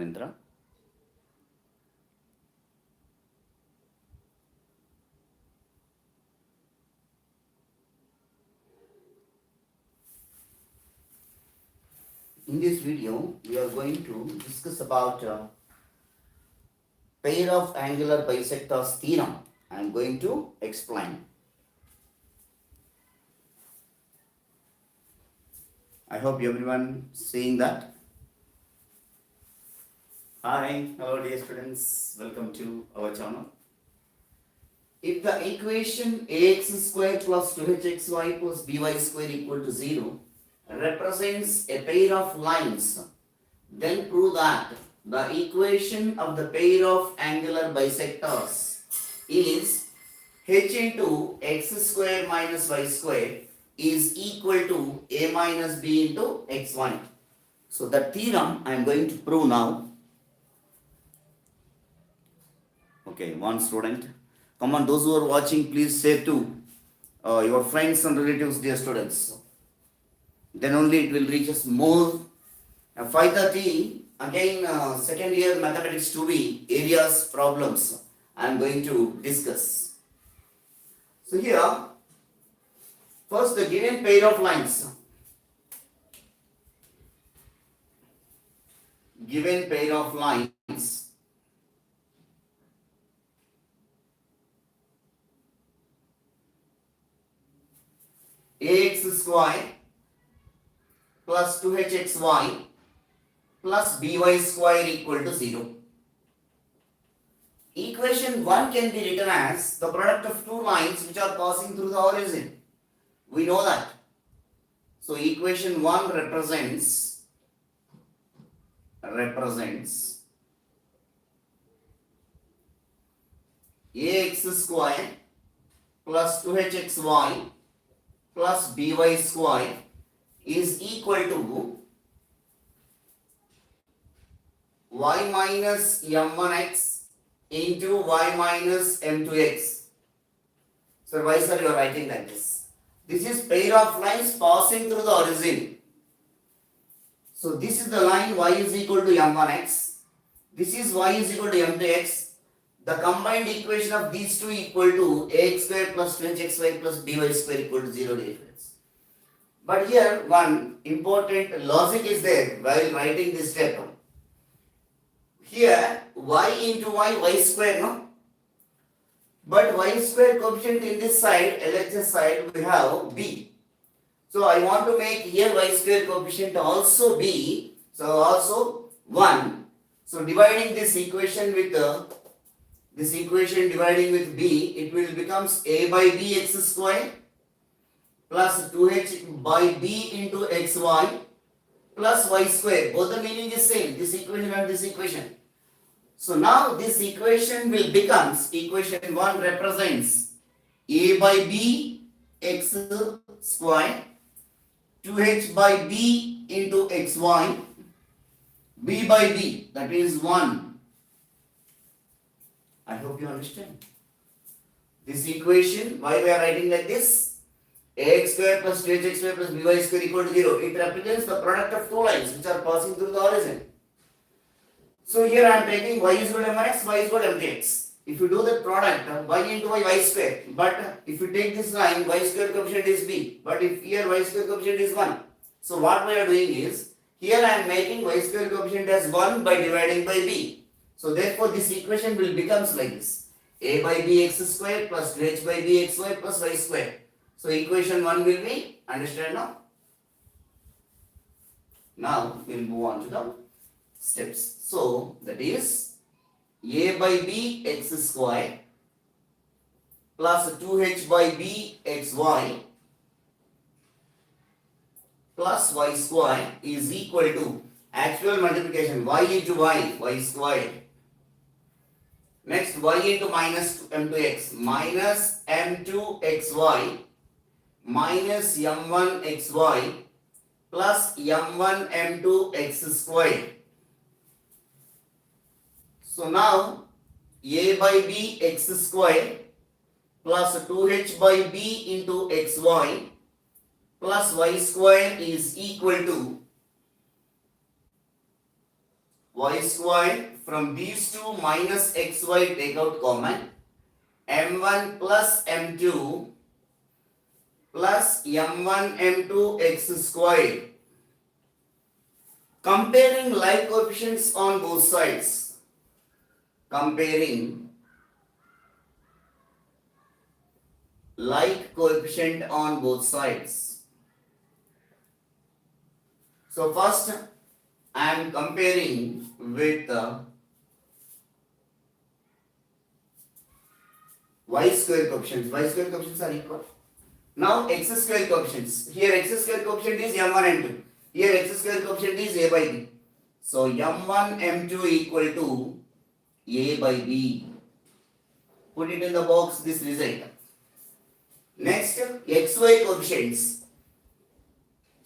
Manindra. In this video, we are going to discuss about pair of angular bisectors theorem. I am going to explain. I hope everyone seeing that. Hi, hello dear students, welcome to our channel. If the equation ax square plus 2hxy plus by square equal to 0 represents a pair of lines, then prove that the equation of the pair of angular bisectors is h into x square minus y square is equal to a minus b into xy. So the theorem I am going to prove now. Okay, one student. Come on, those who are watching, please say to your friends and relatives, dear students. Then only it will reach us more. 5:30, again, second year mathematics 2B, areas, problems, I am going to discuss. So here, first the given pair of lines. Given pair of lines ax square plus 2hxy plus by square equal to 0. Equation 1 can be written as the product of two lines which are passing through the origin. We know that. So equation 1 represents ax square plus 2hxy plus by square is equal to y minus m1x into y minus m2x. So why sir you are writing like this? This is pair of lines passing through the origin. So this is the line y is equal to m1x. This is y is equal to m2x. The combined equation of these two equal to ax square plus 2hxy plus by square equal to 0 difference. But here one important logic is there while writing this step. Here y into y square, no? But y square coefficient in this side, LHS side, we have b. So I want to make here y square coefficient also b. So also 1. So dividing this equation with dividing with b, it will becomes a by b x square plus 2h by b into xy plus y square. Both the meaning is same, this equation and this equation. So now this equation will becomes, equation 1 represents a by b x square, 2h by b into xy, b by b, that is 1. I hope you understand. This equation, why we are writing like this? Ax square plus 2hx square plus by square equal to 0. It represents the product of two lines which are passing through the origin. So here I am taking y is equal to mx, y is equal to mx. If you do the product, y into y square. But if you take this line, y square coefficient is b. But if here y square coefficient is 1. So what we are doing is, here I am making y square coefficient as 1 by dividing by b. So therefore this equation will becomes like this. A by b x square plus 2h by b xy plus y square. So equation 1 will be, understand now? Now we will move on to the steps. So that is a by b x square plus 2h by b xy plus y square is equal to actual multiplication y into y square. Next y into minus m2x minus m2xy minus m1xy plus m1 m2x square. So now a by b x square plus 2h by b into xy plus y square is equal to y square, from these two minus xy take out common, m1 plus m2 plus m1 m2 x square. Comparing like coefficients on both sides. Comparing like coefficient on both sides. So first I am comparing with y square coefficients. Y square coefficients are equal. Now x square coefficients. Here x square coefficient is m1 m2. Here x square coefficient is a by b. So m1 m2 equal to a by b. Put it in the box, this result. Next, xy coefficients.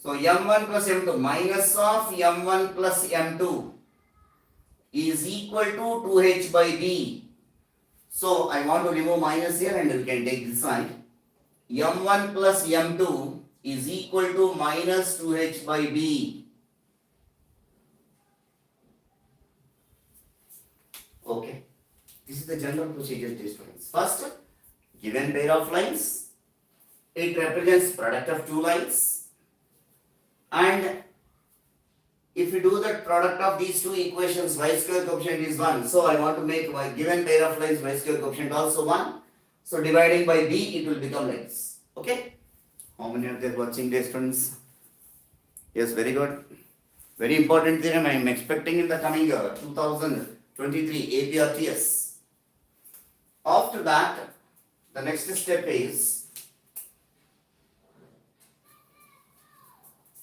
So m1 plus m2 minus of m1 plus m2 is equal to 2h by b. So I want to remove minus here and we can take this side. m1 plus m2 is equal to minus 2h by b. Okay. This is the general procedure, students. First, given pair of lines, it represents product of two lines, and if you do the product of these two equations, y square coefficient is 1. So I want to make my given pair of lines y square coefficient also 1. So dividing by b, it will become like this. Okay? How many are there watching this, students? Yes, very good. Very important theorem I am expecting in the coming year, 2023 APRTS. After that, the next step is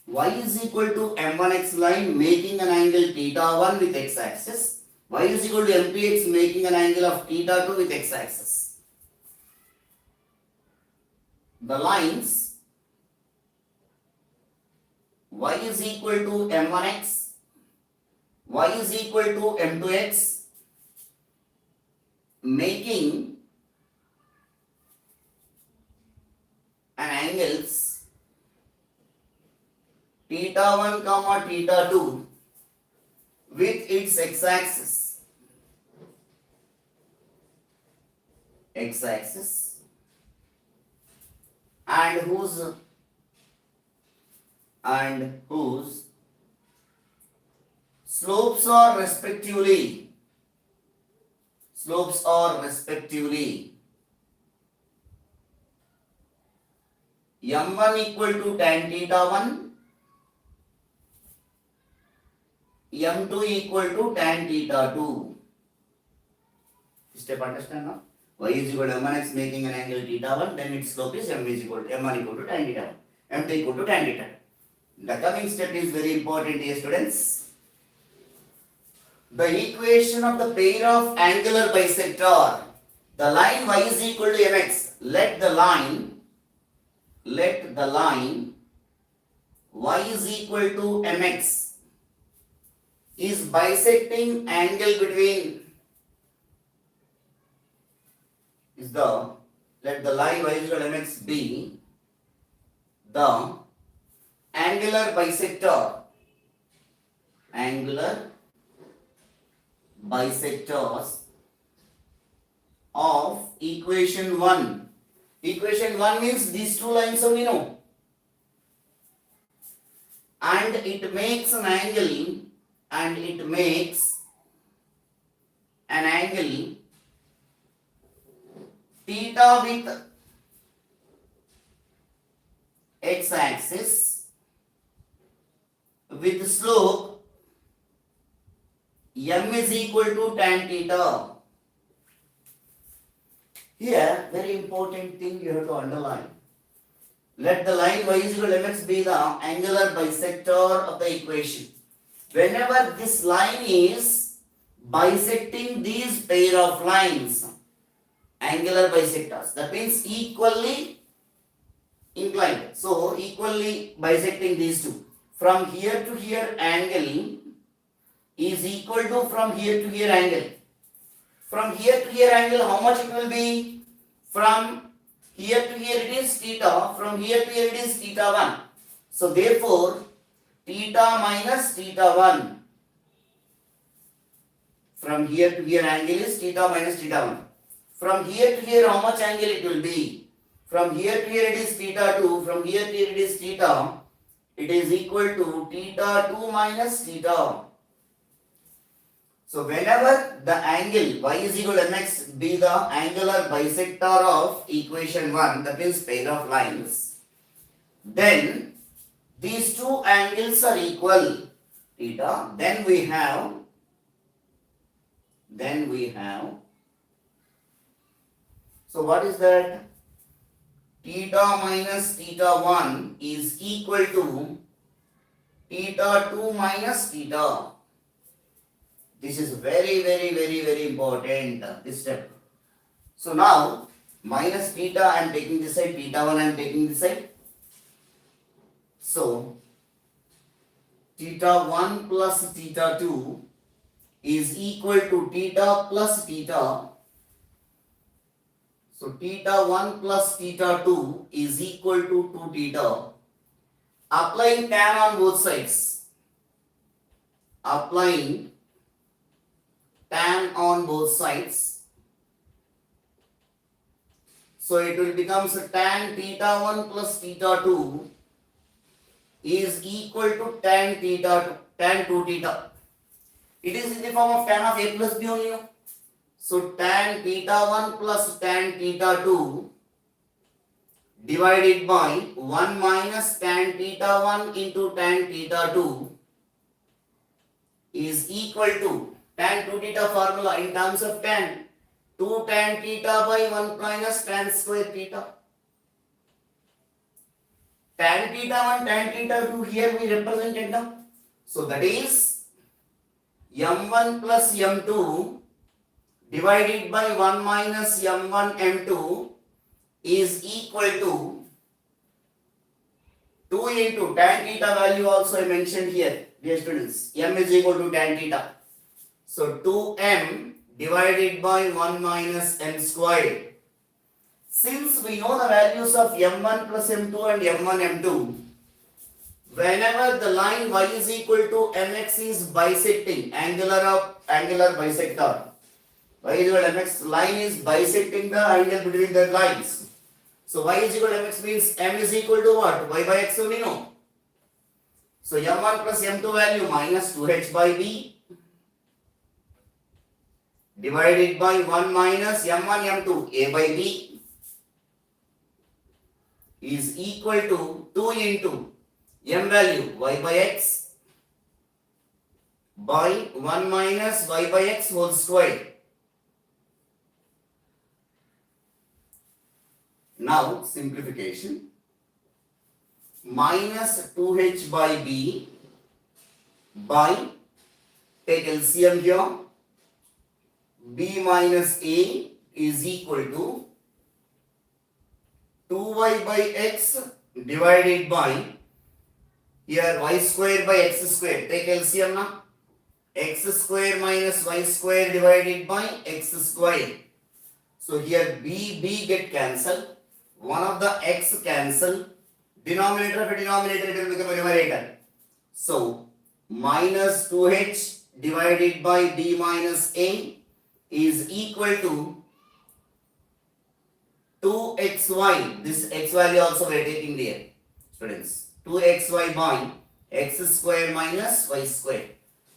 y is equal to m1x line making an angle theta 1 with x axis. Y is equal to m2x making an angle of theta 2 with x axis. The lines y is equal to m1x, y is equal to m2x making an angles theta 1 comma theta 2 with its x-axis. X-axis and whose slopes are respectively m1 equal to tan theta 1, m2 equal to tan theta 2. Step understand now? Y is equal to m1x making an angle theta 1, then its slope is m is equal to m1 equal to tan theta 1, m2 equal to tan theta 2. The coming step is very important here, students. The equation of the pair of angular bisector. The line y is equal to mx. Let the line y is equal to mx is bisecting angle between let the line y is equal to mx be the angular bisectors of equation 1. Equation 1 means these two lines, so we know. And it makes an angle, theta with x-axis with slope m is equal to tan theta. Here, very important thing you have to underline. Let the line y is equal to mx be the angular bisector of the equation. Whenever this line is bisecting these pair of lines, angular bisectors, that means equally inclined. So, equally bisecting these two. From here to here angle is equal to from here to here angle. From here to here angle, how much it will be? From here to here it is theta, from here to here it is theta 1. So therefore, theta minus theta 1 From here to here angle is theta minus theta 1. From here to here how much angle it will be? From here to here it is theta 2. From here to here it is theta. It is equal to theta 2 minus theta 1. So whenever the angle y is equal to mx be the angular bisector of equation 1, that is pair of lines, then these two angles are equal theta, then we have so what is that? Theta minus theta 1 is equal to theta 2 minus theta. This is very important, this step. So now minus theta I am taking this side, theta 1 I am taking this side. So theta 1 plus theta 2 is equal to theta plus theta. So theta 1 plus theta 2 is equal to 2 theta. Applying tan on both sides. Applying tan on both sides. So it will become tan theta 1 plus theta 2 is equal to tan 2 theta. It is in the form of tan of a plus b only. So tan theta 1 plus tan theta 2 divided by 1 minus tan theta 1 into tan theta 2 is equal to tan 2 theta formula in terms of tan. 2 tan theta by 1 minus tan square theta. Tan theta 1, tan theta 2 here we represented now. So that is m1 plus m2 divided by 1 minus m1 m2 is equal to 2 into tan theta value also I mentioned here, dear students. M is equal to tan theta. So 2m divided by 1 minus m squared. Since we know the values of m1 plus m2 and m1 m2, whenever the line y is equal to mx is bisecting, angular bisector, y is equal to mx, line is bisecting the angle between the lines. So y is equal to mx means m is equal to what? Y by x only, no? So m1 plus m2 value minus 2h by b divided by 1 minus m1 m2 a by b is equal to 2 into m value y by x by 1 minus y by x whole square. Now simplification. Minus 2h by b by, take LCM here, b minus a is equal to 2y by x divided by, here y square by x square, take LCM now, x square minus y square divided by x square. So here b get cancelled, one of the x cancel, denominator of a denominator it will become a numerator. So minus 2h divided by b minus a is equal to 2xy, this x value also we are taking there, students, 2xy by x square minus y square.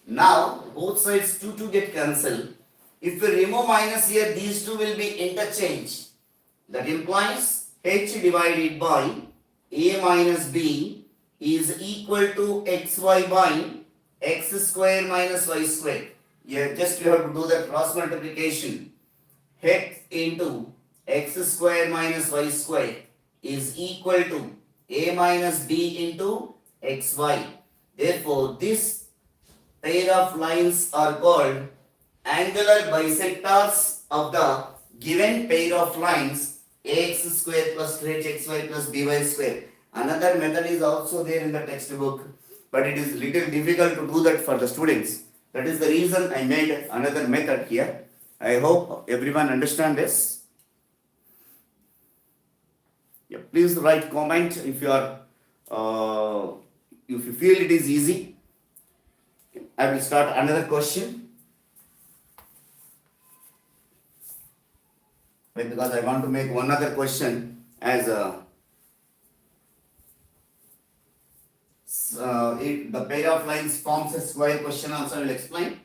Now both sides 2 get cancelled. If we remove minus here, these two will be interchanged. That implies h divided by a minus b is equal to xy by x square minus y square. Here just you have to do the cross multiplication. H into x square minus y square is equal to a minus b into xy. Therefore, this pair of lines are called angular bisectors of the given pair of lines ax square plus 2hxy plus by square. Another method is also there in the textbook, but it is little difficult to do that for the students. That is the reason I made another method here. I hope everyone understand this. Yeah, please write comment if you are if you feel it is easy. I will start another question. because I want to make one other question as the pair of lines forms a square question also I will explain.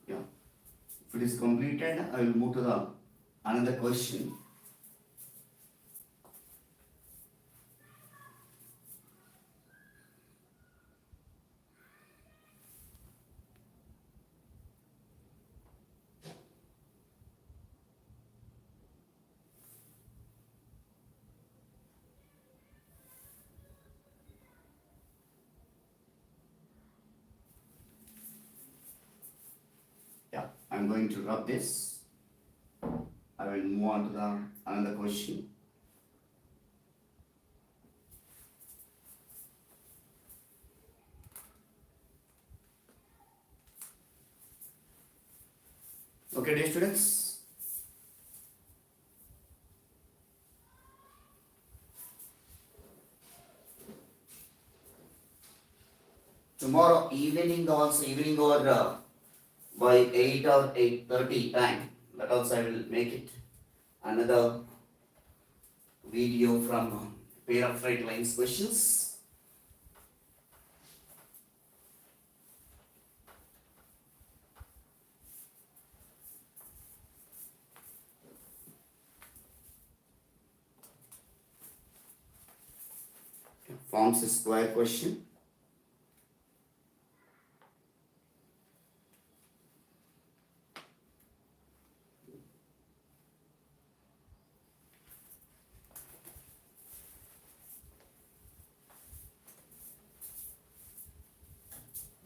Yeah. If it is completed, I will move to the another question. Yeah, I'm going to rub this. I will move on to the another question. Okay, dear students. Tomorrow evening also, evening or by 8 or 8:30 time, that also I will make it another video from pair of straight lines questions. Forms a square question.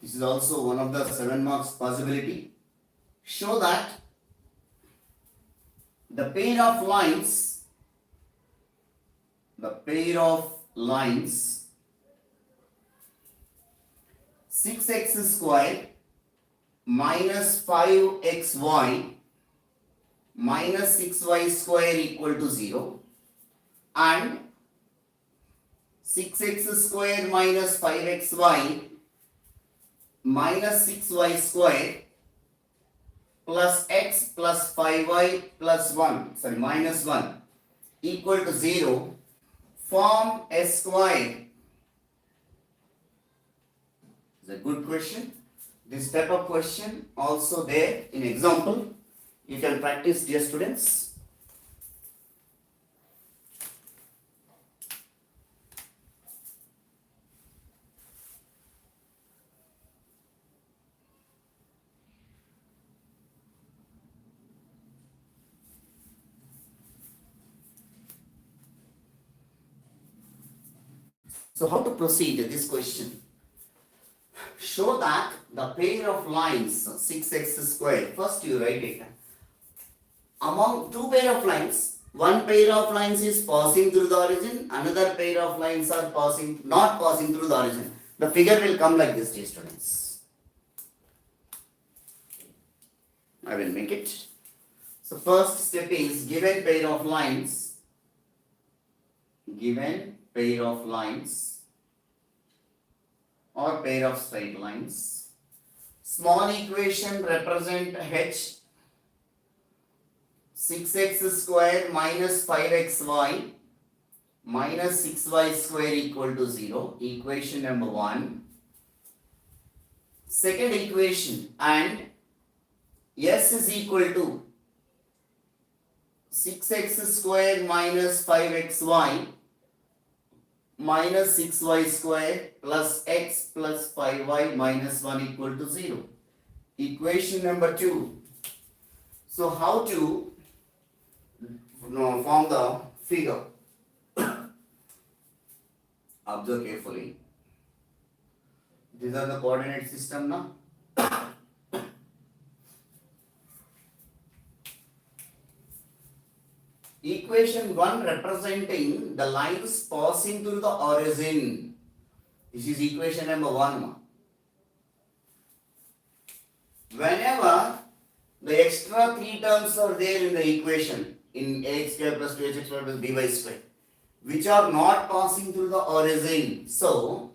This is also one of the 7 marks possibility. Show that the pair of lines 6x square minus 5xy minus 6y square equal to 0 and 6x square minus 5xy minus 6y square plus x plus 5y plus 1 minus 1 equal to 0 form a square. It's a good question. This type of question also there in example. You can practice, dear students. So how to proceed with this question? Show that the pair of lines 6x square, first you write it. Among two pair of lines, one pair of lines is passing through the origin, another pair of lines are not passing through the origin. The figure will come like this, dear students. I will make it. So first step is given pair of lines or pair of straight lines. Small equation represent h 6x square minus 5xy minus 6y square equal to 0. Equation number 1. Second equation, and s is equal to 6x square minus 5xy minus 6y square plus x plus 5y minus 1 equal to 0. Equation number 2. So how to form the figure? Observe carefully. These are the coordinate system now. Equation 1 representing the lines passing through the origin. This is equation number 1. Whenever The extra 3 terms are there in the equation in ax square plus 2hx square plus by square, which are not passing through the origin. So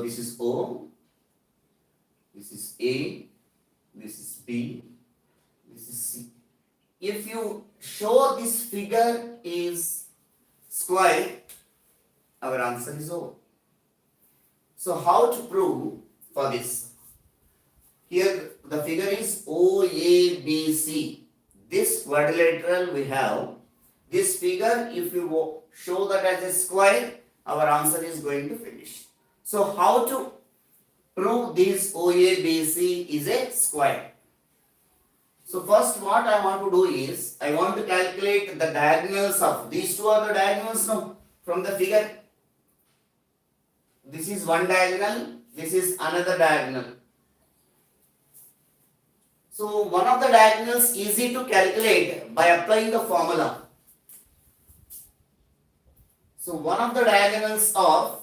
this is O, this is A, this is B, this is C. If you show this figure is square, our answer is O. So how to prove for this? Here the figure is OABC. This quadrilateral we have. This figure, if you show that as a square, our answer is going to finish. So how to prove this OABC is a square? So first what I want to do is, I want to calculate the diagonals of, these two are the diagonals now from the figure. This is one diagonal, this is another diagonal. So one of the diagonals easy to calculate by applying the formula. So one of the diagonals of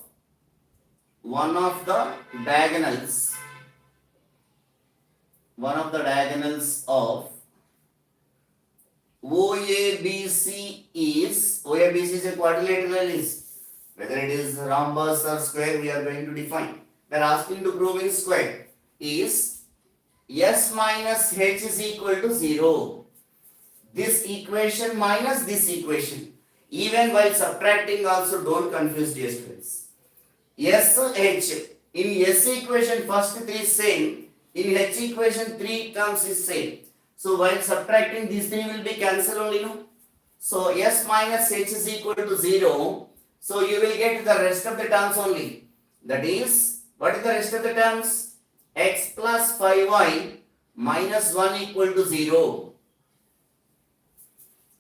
OABC is a quadrilateral is, whether it is rhombus or square we are going to define. We are asking to prove in square is S minus H is equal to 0. This equation minus this equation. Even while subtracting also don't confuse dear students. SH, in S equation first 3 is same, in H equation 3 terms is same. So while subtracting these 3 will be cancelled only, no? So S minus H is equal to 0. So you will get the rest of the terms only. That is, what is the rest of the terms? X plus 5y minus 1 equal to 0.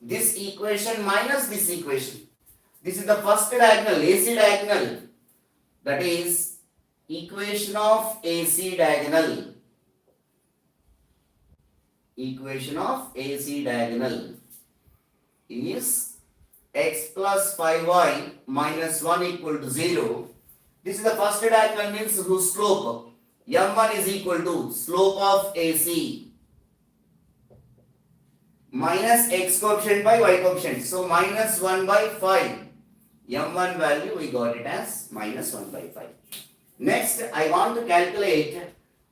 This equation minus this equation. This is the first diagonal, AC diagonal. That is equation of AC diagonal. Equation of AC diagonal is x plus 5y minus 1 equal to 0. This is the first diagonal, means whose slope m1 is equal to slope of AC minus x coefficient by y coefficient. So minus 1 by 5. M1 value we got it as minus 1 by 5. Next I want to calculate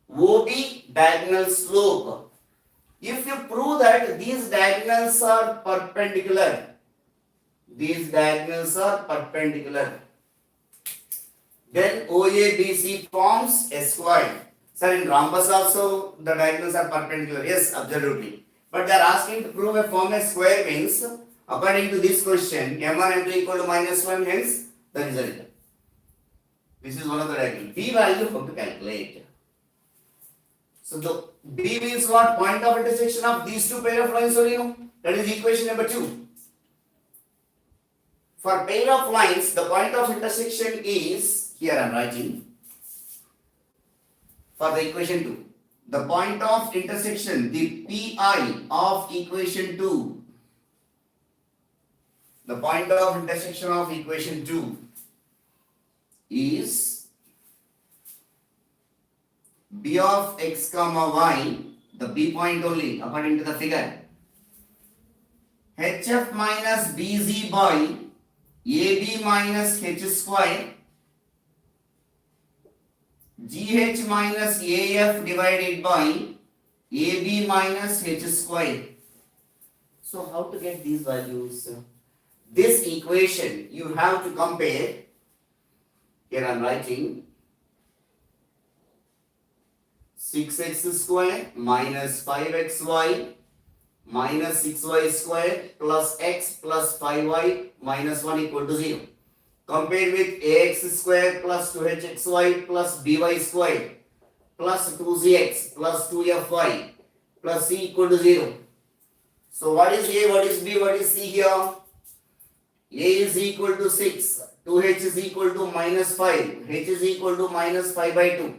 OB diagonal slope. If you prove that these diagonals are perpendicular, then OABC forms a square. Sir, in rhombus also the diagonals are perpendicular. Yes, absolutely. But they are asking to prove a form a square, means according to this question, m1 m2 equal to minus 1, hence the result. This is one of the diagonals. B value how to calculate. So the B means what? Point of intersection of these two pair of lines only, no? That is equation number 2. For pair of lines, the point of intersection is, here I am writing, for the equation 2. The point of intersection, the PI of equation 2. The point of intersection of equation 2 is B of x comma y, the B point only according to the figure. HF minus BZ by AB minus H square, GH minus AF divided by AB minus H square. So how to get these values? This equation you have to compare. Here I am writing 6x square minus 5xy minus 6y square plus x plus 5y minus 1 equal to 0. Compare with ax square plus 2hxy plus by square plus 2zx plus 2fy plus c equal to 0. So what is a, what is b, what is c here? A is equal to 6, 2h is equal to minus 5, h is equal to minus 5 by 2.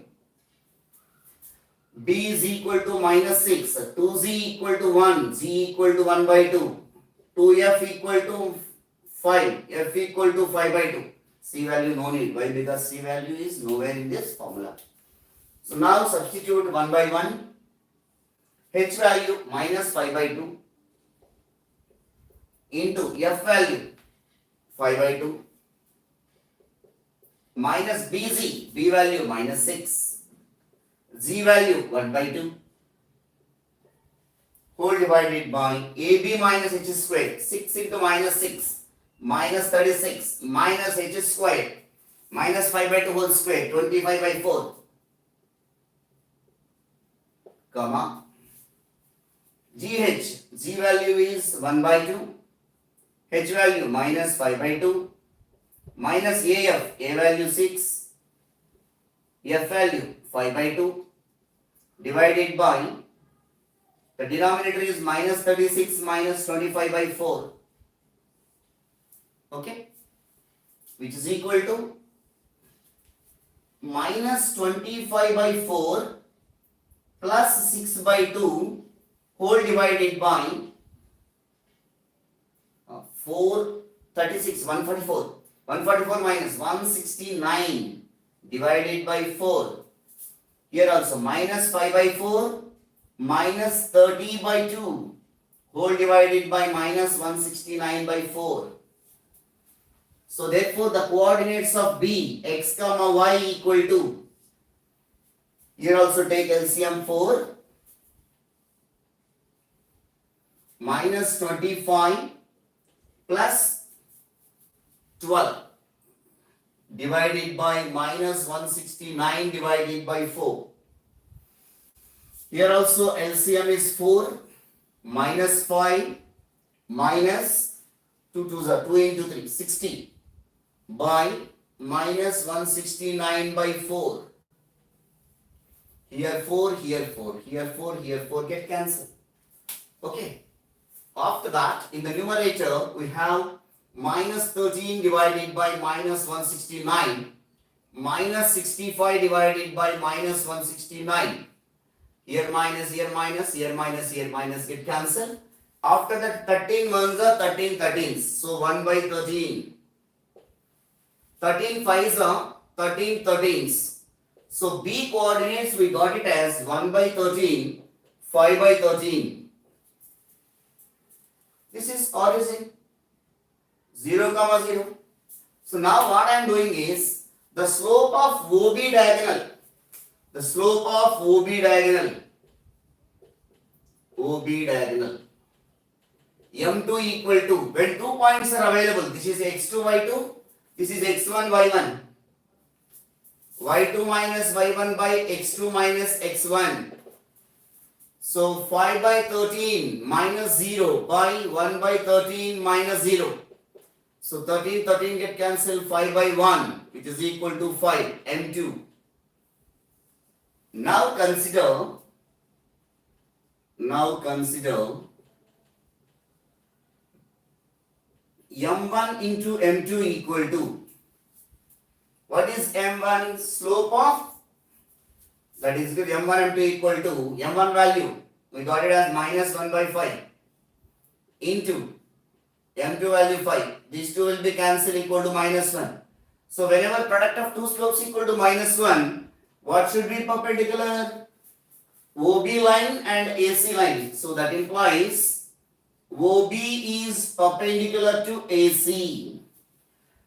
B is equal to minus 6, 2z equal to 1, z equal to 1 by 2, 2f equal to 5, f equal to 5 by 2, C value no need. Why? Because C value is nowhere in this formula. So now substitute 1 by 1. H value minus 5 by 2 into F value 5 by 2 minus BZ, B value minus 6, Z value 1 by 2 whole divided by AB minus H squared, 6 into minus 6 minus 36 minus H squared minus 5 by 2 whole square, 25 by 4 comma GH, G value is 1 by 2, H value minus 5 by 2, minus AF, A value 6, F value 5 by 2, divided by, the denominator is minus 36 minus 25 by 4, okay, which is equal to minus 25 by 4 plus 6 by 2 whole divided by 436, 144. 144 minus 169 divided by 4. Here also minus 5 by 4 minus 30 by 2 whole divided by minus 169 by 4. So therefore the coordinates of B, x comma y equal to, here also take LCM 4 minus 25 plus 12 divided by minus 169 divided by 4. Here also LCM is 4 minus 5 minus 2 into 3, 60 by minus 169 by 4. Here 4, here 4, here 4, here 4 get cancelled. Okay. After that, in the numerator, we have minus 13 divided by minus 169, minus 65 divided by minus 169. Here minus, here minus, here minus, here minus get cancelled. After that, 13 ones are 13 13s. So 1 by 13. 13 5s are 13 13s. So B coordinates we got it as 1 by 13, 5 by 13. This is origin 0, 0. So now what I am doing is the slope of OB diagonal. The slope of OB diagonal. OB diagonal. M2 equal to, when 2 points are available, this is x2, y2, this is x1, y1. y2 minus y1 by x2 minus x1. So 5 by 13 minus 0 by 1 by 13 minus 0. So 13 13 get cancelled, 5 by 1 which is equal to 5, M2. Now consider M1 into M2 equal to, what is M1? Slope of, that is good, M1 M2 equal to, M1 value we got it as minus 1 by 5 into M2 value 5. These two will be cancelled, equal to minus 1. So whenever product of two slopes equal to minus 1, what should be perpendicular? OB line and AC line. So that implies OB is perpendicular to AC.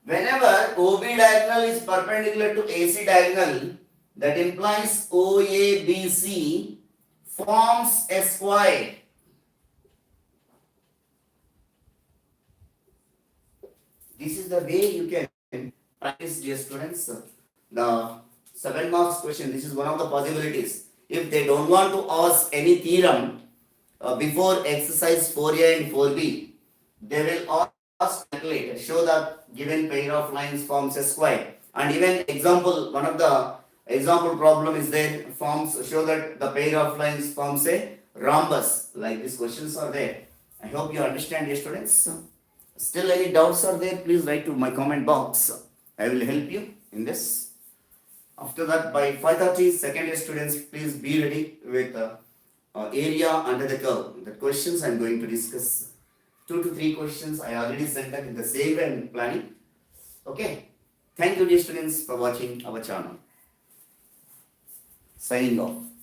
Whenever OB diagonal is perpendicular to AC diagonal, that implies OABC forms a square. This is the way you can practice, dear students. The 7 marks question, this is one of the possibilities. If they don't want to ask any theorem before exercise 4A and 4B, they will ask calculate, show that given pair of lines forms a square. And even example, one of the example problem is there, show that the pair of lines forms a rhombus. Like these questions are there. I hope you understand, dear students. Still any doubts are there, please write to my comment box. I will help you in this. After that, by 5:30, second year students, please be ready with area under the curve. The questions I am going to discuss. 2 to 3 questions I already sent that in the same way I am planning. Okay. Thank you, dear students, for watching our channel. Signing off.